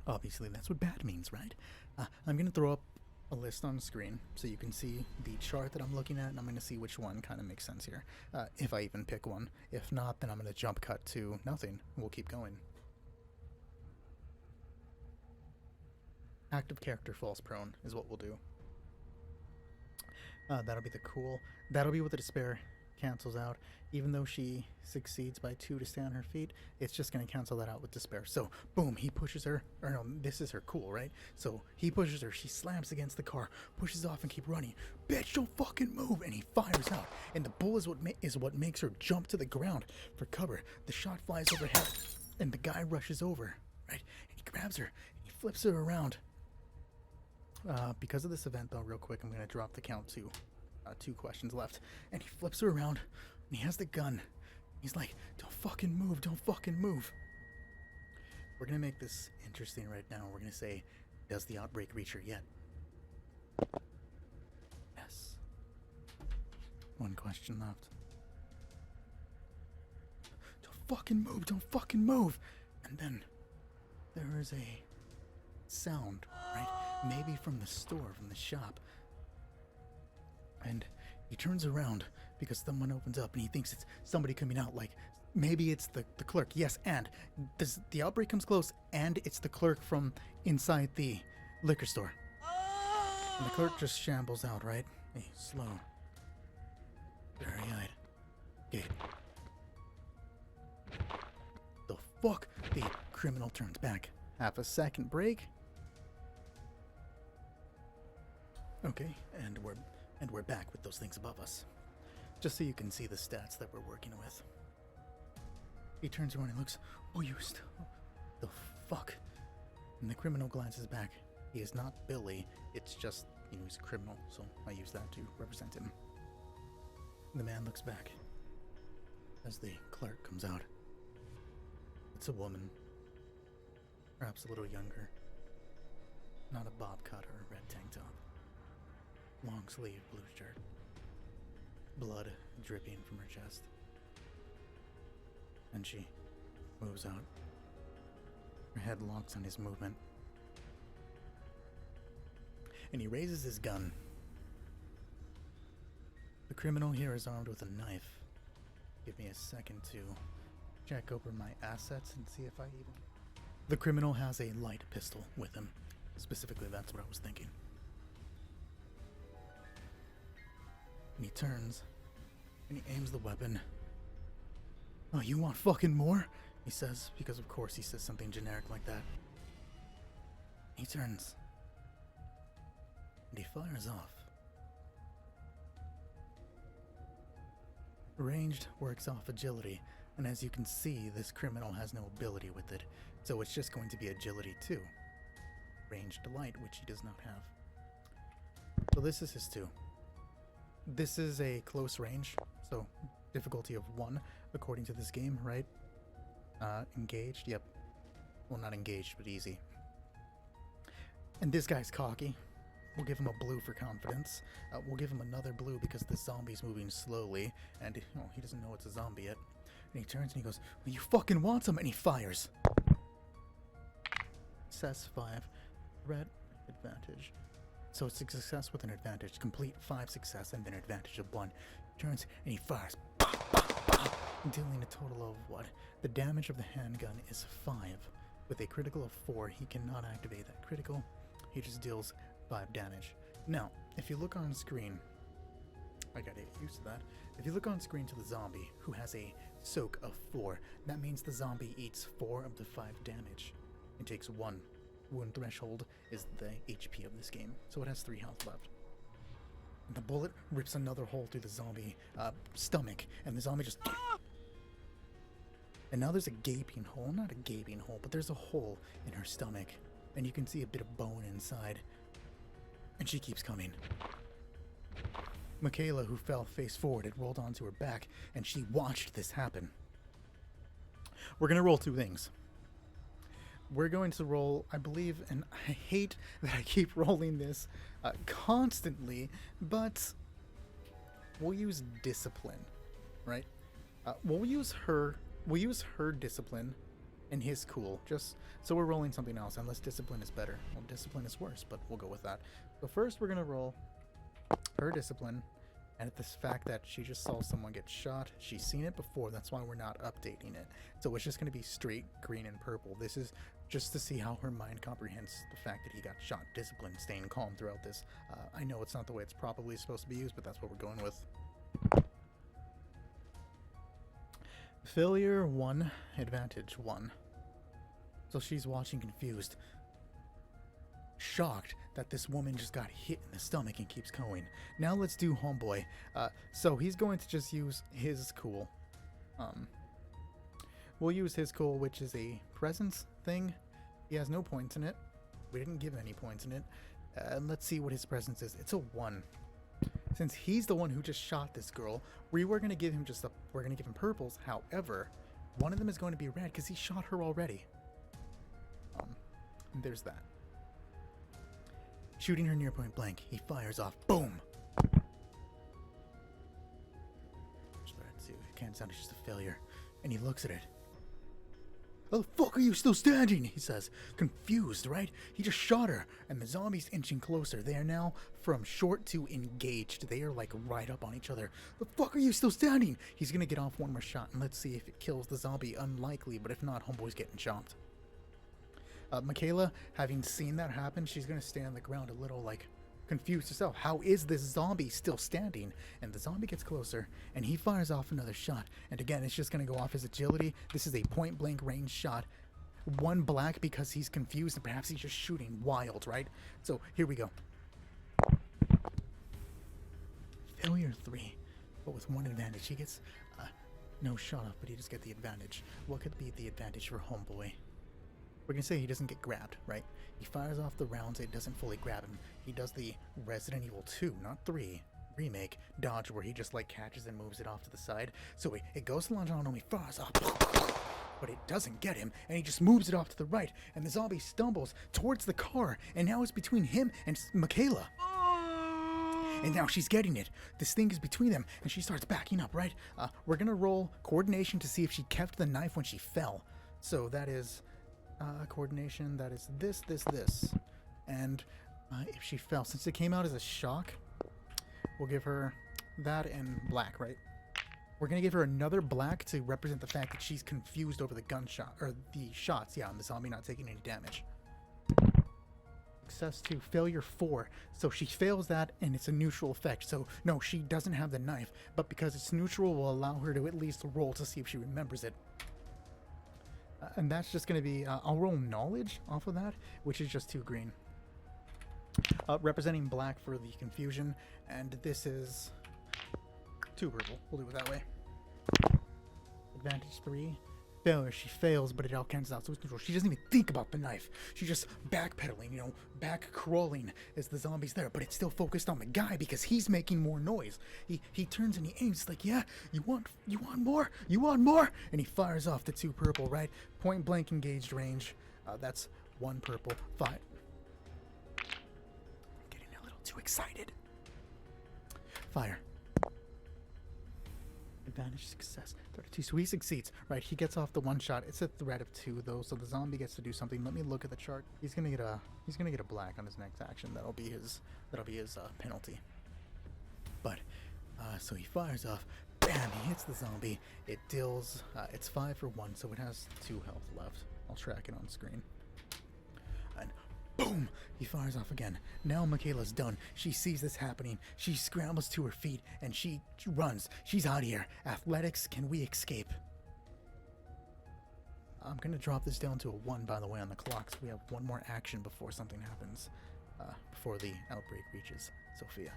Obviously, that's what bad means, right? I'm going to throw up a list on the screen so you can see the chart that I'm looking at, and I'm going to see which one kind of makes sense here. If I even pick one. If not, then I'm going to jump cut to nothing. We'll keep going. Active character falls prone is what we'll do. That'll be the cool. That'll be what the despair cancels out. Even though she succeeds by 2 to stay on her feet, it's just going to cancel that out with despair. So, boom, he pushes her. Or no, this is her cool, right? So, he pushes her. She slams against the car, pushes off and keep running. Bitch, don't fucking move! And he fires out. And the bull is what makes her jump to the ground for cover. The shot flies overhead, and the guy rushes over, right? And he grabs her, and he flips her around. Because of this event, though, real quick, I'm going to drop the count to 2 questions left. And he flips her around, and he has the gun. He's like, don't fucking move, don't fucking move. We're going to make this interesting right now. We're going to say, does the outbreak reach her yet? Yes. 1 question left. Don't fucking move, don't fucking move. And then there is a sound, right? Maybe from the store, from the shop. And he turns around because someone opens up and he thinks it's somebody coming out. Like, maybe it's the clerk. Yes, and the outbreak comes close, and it's the clerk from inside the liquor store. And the clerk just shambles out, right? Hey, slow. Very-eyed. Okay. The fuck? The criminal turns back. Half a second break. Okay, and we're back with those things above us. Just so you can see the stats that we're working with. He turns around and looks, oh, you still... The fuck? And the criminal glances back. He is not Billy, it's just, he's a criminal, so I use that to represent him. The man looks back as the clerk comes out. It's a woman, perhaps a little younger. Not a bob cut or a red tank top. Long sleeve blue shirt. Blood dripping from her chest. And she moves out. Her head locks on his movement. And he raises his gun. The criminal here is armed with a knife. Give me a second to check over my assets and see if I even... The criminal has a light pistol with him. Specifically, that's what I was thinking. And he turns, and he aims the weapon. Oh, you want fucking more? He says, because of course he says something generic like that. He turns, and he fires off. Ranged works off agility, and as you can see, this criminal has no ability with it, so it's just going to be agility 2. Ranged light, which he does not have. So this is his 2. This is a close range, so difficulty of 1 according to this game, right? Engaged, yep. Well, not engaged, but easy. And this guy's cocky. We'll give him a blue for confidence. We'll give him another blue because the zombie's moving slowly, and he doesn't know it's a zombie yet. And he turns and he goes, well, you fucking want some, and he fires. Success 5, red advantage. So it's a success with an advantage. Complete 5 success and then advantage of 1. Turns and he fires. Dealing a total of what? The damage of the handgun is 5. With a critical of 4, he cannot activate that critical. He just deals 5 damage. Now, if you look on screen, I gotta get used to that. If you look on screen to the zombie, who has a soak of 4, that means the zombie eats 4 of the 5 damage. It takes 1. Wound threshold is the HP of this game, so it has 3 health left. And the bullet rips another hole through the zombie stomach, and the zombie just... And now there's a gaping hole, not a gaping hole, but there's a hole in her stomach, and you can see a bit of bone inside. And she keeps coming. Mckayla, who fell face forward, it rolled onto her back, and she watched this happen. We're gonna roll 2 things. we're going to roll, I believe, and I hate that I keep rolling this constantly, but we'll use discipline, right? We'll use her discipline and his cool, just so we're rolling something else, unless discipline is better. Well, discipline is worse, but we'll go with that. So first we're going to roll her discipline, and at this fact that she just saw someone get shot, she's seen it before, that's why we're not updating it. So it's just going to be straight green and purple. This is just to see how her mind comprehends the fact that he got shot. Discipline, staying calm throughout this. I know it's not the way it's probably supposed to be used, but that's what we're going with. Failure 1, advantage 1. So she's watching confused, shocked that this woman just got hit in the stomach and keeps going. Now let's do homeboy. So he's going to just use his cool. We'll use his cool, which is a presence thing. He has no points in it. We didn't give any points in it. Let's see what his presence is. It's a 1. Since he's the one who just shot this girl, we're going to give him purples. However, one of them is going to be red because he shot her already. And there's that. Shooting her near point blank, he fires off. Boom! Let's see. It can't sound, it's just a failure. And he looks at it. "How the fuck are you still standing?" he says. Confused, right? He just shot her, and the zombie's inching closer. They are now from short to engaged. They are like right up on each other. "The fuck are you still standing?" He's gonna get off one more shot, and let's see if it kills the zombie. Unlikely, but if not, homeboy's getting chopped. Mckayla, having seen that happen, she's gonna stand on the ground a little like confused herself. How is this zombie still standing? And the zombie gets closer, and he fires off another shot. And again, it's just going to go off his agility. This is a point-blank range shot. 1 black because he's confused, and perhaps he's just shooting wild, right? So here we go. Failure 3, but with 1 advantage. He gets no shot off, but he just gets the advantage. What could be the advantage for homeboy? We're going to say he doesn't get grabbed, right? He fires off the rounds, it doesn't fully grab him. He does the Resident Evil 2, not 3, remake, dodge, where he just like catches and moves it off to the side. So it goes to launch on him, he fires off, but it doesn't get him, and he just moves it off to the right, and the zombie stumbles towards the car, and now it's between him and Mckayla. And now she's getting it. This thing is between them, and she starts backing up, right? We're going to roll coordination to see if she kept the knife when she fell. So that is... coordination, that is this. And if she fell, since it came out as a shock, we'll give her that and black, right? We're going to give her another black to represent the fact that she's confused over the gunshot, or the shots, yeah, and the zombie not taking any damage. Success 2, failure 4. So she fails that, and it's a neutral effect. So, no, she doesn't have the knife, but because it's neutral, we'll allow her to at least roll to see if she remembers it. And that's just going to be, I'll roll knowledge off of that, which is just 2 green. Representing black for the confusion, and this is 2 purple. We'll do it that way. Advantage 3. Failure. She fails, but it all cancels out, so it's neutral. She doesn't even think about the knife. She's just backpedaling, you know, back crawling as the zombie's there, but it's still focused on the guy because he's making more noise. He turns and he aims like, "Yeah, you want more? You want more?" And he fires off the 2 purple, right? Point blank engaged range. That's 1 purple. 5. I'm getting a little too excited. Fire. Advantage success 32. So he succeeds, right? He gets off the 1 shot. It's a threat of 2 though, so the zombie gets to do something. Let me look at the chart. He's gonna get a black on his next action. That'll be his penalty. But so he fires off. Bam! He hits the zombie. It deals. It's 5 for 1, so it has 2 health left. I'll track it on screen. And boom! He fires off again. Now Mckayla's done. She sees this happening. She scrambles to her feet and she runs. She's out of here. Athletics, can we escape? I'm going to drop this down to a 1, by the way, on the clock, so we have 1 more action before something happens. Before the outbreak reaches Sophia.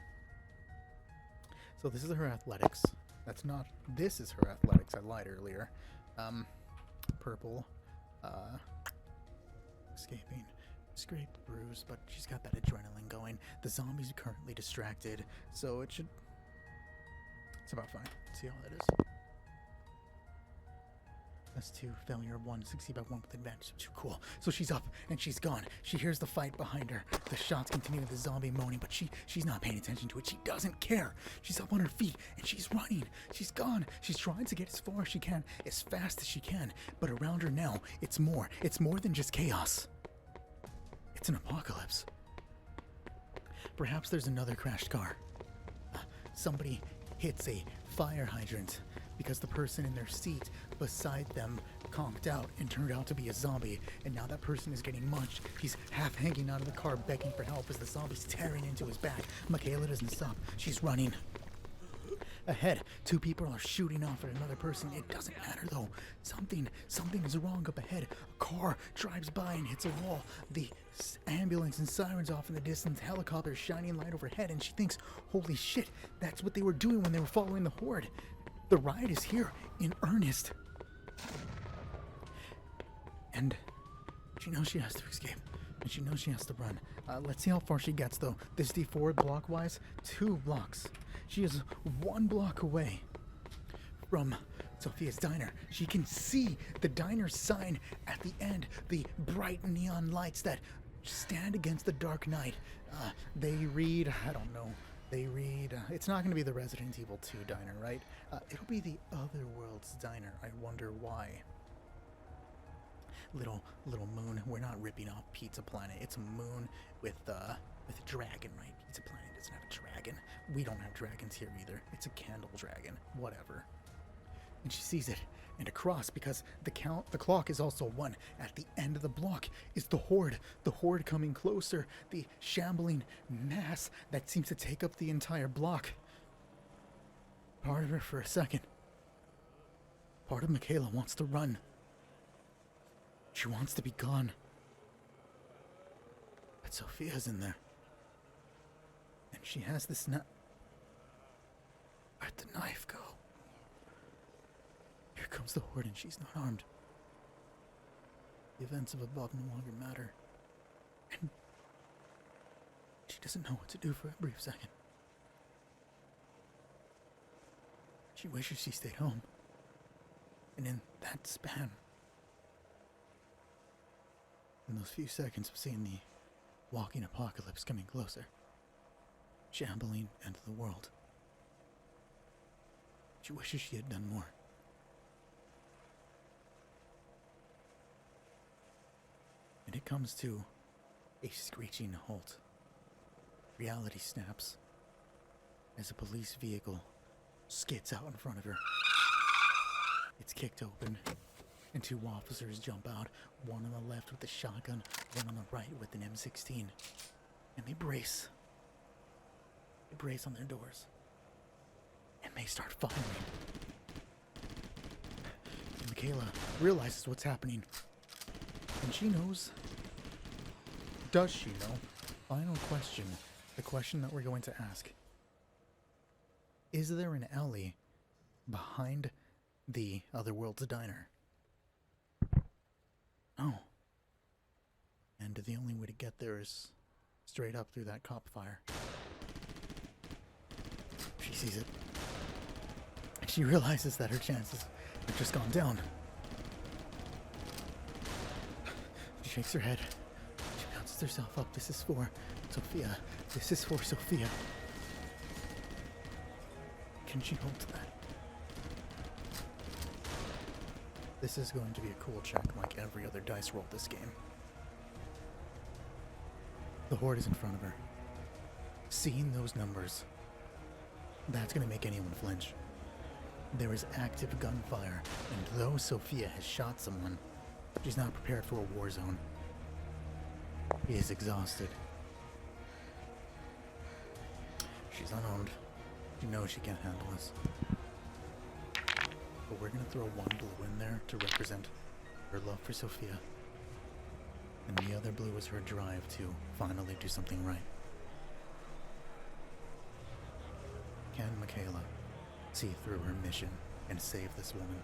So this is her athletics. This is her athletics. I lied earlier. Purple. Escaping. Scraped, bruised, but she's got that adrenaline going. The zombie's currently distracted, so it's about fine. See how that is. Success 2, failure 1, succeed by 1 with advantage. Too cool. So she's up and she's gone. She hears the fight behind her. The shots continue, the zombie moaning, but she's not paying attention to it. She doesn't care. She's up on her feet and she's running. She's gone. She's trying to get as far as she can, as fast as she can. But around her now, it's more. It's more than just chaos. It's an apocalypse. Perhaps there's another crashed car. Somebody hits a fire hydrant because the person in their seat beside them conked out and turned out to be a zombie, and now that person is getting munched. He's half hanging out of the car begging for help as the zombie's tearing into his back. Mckayla doesn't stop. She's running. Ahead, 2 people are shooting off at another person. It doesn't matter though. Something is wrong up ahead. A car drives by and hits a wall. The ambulance and sirens off in the distance. Helicopter shining light overhead, and she thinks, holy shit, that's what they were doing when they were following the horde. The riot is here in earnest. And she knows she has to escape. And she knows she has to run. Let's see how far she gets though. This D4 block-wise, 2 blocks. She is 1 block away from Sophia's diner. She can see the diner sign at the end, the bright neon lights that stand against the dark night. They read, I don't know, they read, it's not going to be the Resident Evil 2 diner, right? It'll be the Otherworld's diner. I wonder why. Little moon. We're not ripping off Pizza Planet. It's a moon with a dragon, right? Pizza Planet doesn't have a dragon. We don't have dragons here either. It's a candle dragon. Whatever. And she sees it. And across, because the clock is also 1. At the end of the block is the horde. The horde coming closer. The shambling mass that seems to take up the entire block. Part of her for a second. Part of Mckayla wants to run. She wants to be gone. But Sophia's in there. And she has this knife. Where'd the knife go? Here comes the horde and she's not armed. The events of above no longer matter. And she doesn't know what to do for a brief second. She wishes she stayed home. And in that span, in those few seconds of seeing the walking apocalypse coming closer, shambling into the world, she wishes she had done more. And it comes to a screeching halt. Reality snaps as a police vehicle skids out in front of her. It's kicked open, and 2 officers jump out, one on the left with a shotgun, one on the right with an M16. And they brace. They brace on their doors. And they start firing. And Mckayla realizes what's happening. And she knows. Does she know? Final question. The question that we're going to ask. Is there an alley behind the Otherworld's diner? No. And the only way to get there is straight up through that cop fire. She sees it. She realizes that her chances have just gone down. She shakes her head. She bounces herself up. This is for Sophia. This is for Sophia. Can she hold to that? This is going to be a cool check like every other dice roll this game. The horde is in front of her. Seeing those numbers, that's going to make anyone flinch. There is active gunfire, and though Sophia has shot someone, she's not prepared for a war zone. She is exhausted. She's unarmed. She knows she can't handle this. But we're going to throw 1 blue in there to represent her love for Sophia. And the other blue is her drive to finally do something right. Can Mckayla see through her mission and save this woman?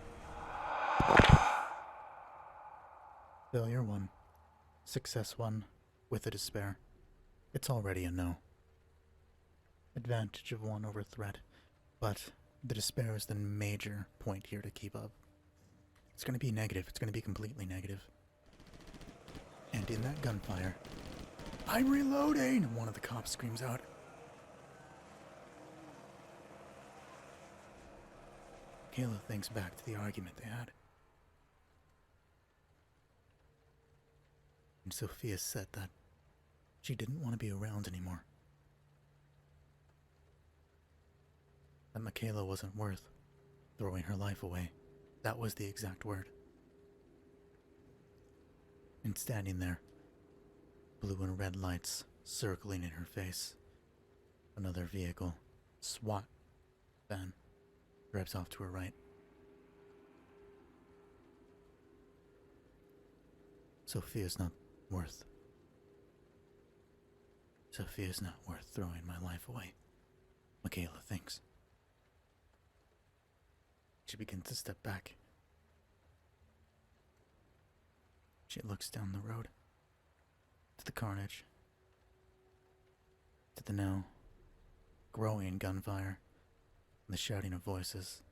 Failure 1. Success 1. With a despair. It's already a no. Advantage of 1 over threat. But the despair is the major point here to keep up. It's gonna be negative. It's gonna be completely negative. And in that gunfire, I'm reloading! One of the cops screams out. Mckayla thinks back to the argument they had. And Sophia said that she didn't want to be around anymore. That Mckayla wasn't worth throwing her life away. That was the exact word. And standing there, blue and red lights circling in her face, another vehicle, SWAT van, drives off to her right. Sophia's not worth throwing my life away, Mckayla thinks. She begins to step back. She looks down the road, to the carnage, to the now growing gunfire, and the shouting of voices,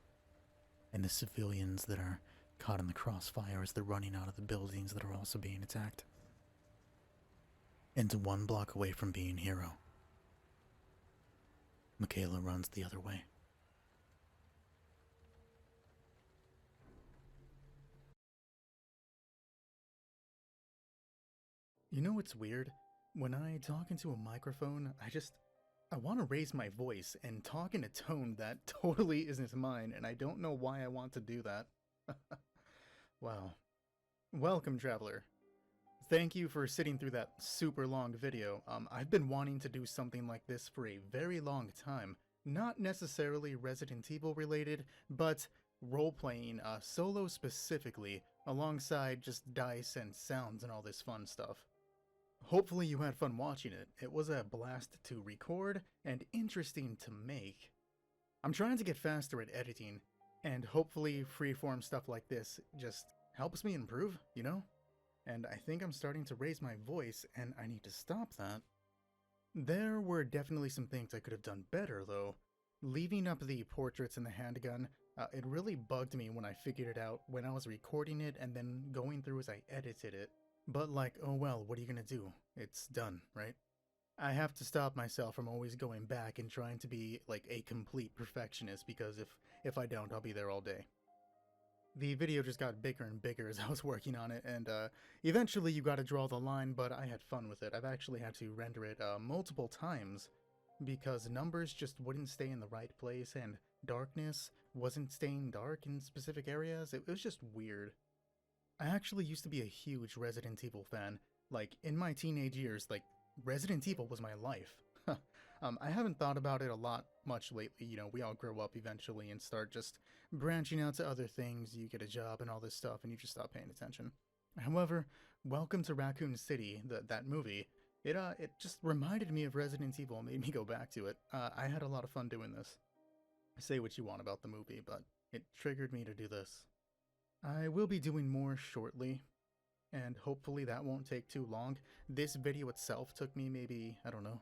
and the civilians that are caught in the crossfire as they're running out of the buildings that are also being attacked. And one block away from being hero, Mckayla runs the other way. You know what's weird? When I talk into a microphone, I want to raise my voice and talk in a tone that totally isn't mine, and I don't know why I want to do that. Wow. Welcome, traveler. Thank you for sitting through that super long video. I've been wanting to do something like this for a very long time. Not necessarily Resident Evil related, but role-playing, solo specifically, alongside just dice and sounds and all this fun stuff. Hopefully you had fun watching it. It was a blast to record and interesting to make. I'm trying to get faster at editing, and hopefully freeform stuff like this just helps me improve, you know? And I think I'm starting to raise my voice, and I need to stop that. There were definitely some things I could have done better, though. Leaving up the portraits and the handgun, it really bugged me when I figured it out when I was recording it and then going through as I edited it. But like, oh well, what are you gonna do? It's done, right? I have to stop myself from always going back and trying to be like a complete perfectionist, because if I don't, I'll be there all day. The video just got bigger and bigger as I was working on it, and eventually you gotta draw the line, but I had fun with it. I've actually had to render it multiple times because numbers just wouldn't stay in the right place, and darkness wasn't staying dark in specific areas. It was just weird. I actually used to be a huge Resident Evil fan. Like, in my teenage years, like, Resident Evil was my life. I haven't thought about it much lately. You know, we all grow up eventually and start just branching out to other things. You get a job and all this stuff, and you just stop paying attention. However, Welcome to Raccoon City, that movie, it just reminded me of Resident Evil, made me go back to it. I had a lot of fun doing this. Say what you want about the movie, but it triggered me to do this. I will be doing more shortly, and hopefully that won't take too long. This video itself took me maybe, I don't know,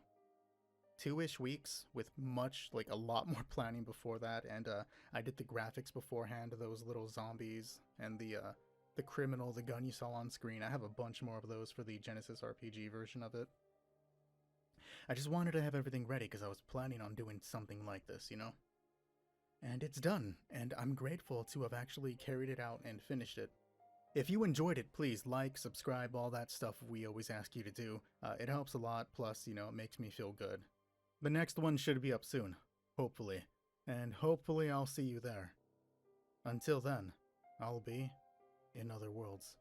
2-ish weeks, with a lot more planning before that, and I did the graphics beforehand, those little zombies, and the criminal, the gun you saw on screen. I have a bunch more of those for the Genesys RPG version of it. I just wanted to have everything ready because I was planning on doing something like this, you know? And it's done, and I'm grateful to have actually carried it out and finished it. If you enjoyed it, please like, subscribe, all that stuff we always ask you to do. It helps a lot, plus, you know, it makes me feel good. The next one should be up soon, hopefully. And hopefully I'll see you there. Until then, I'll be in other worlds.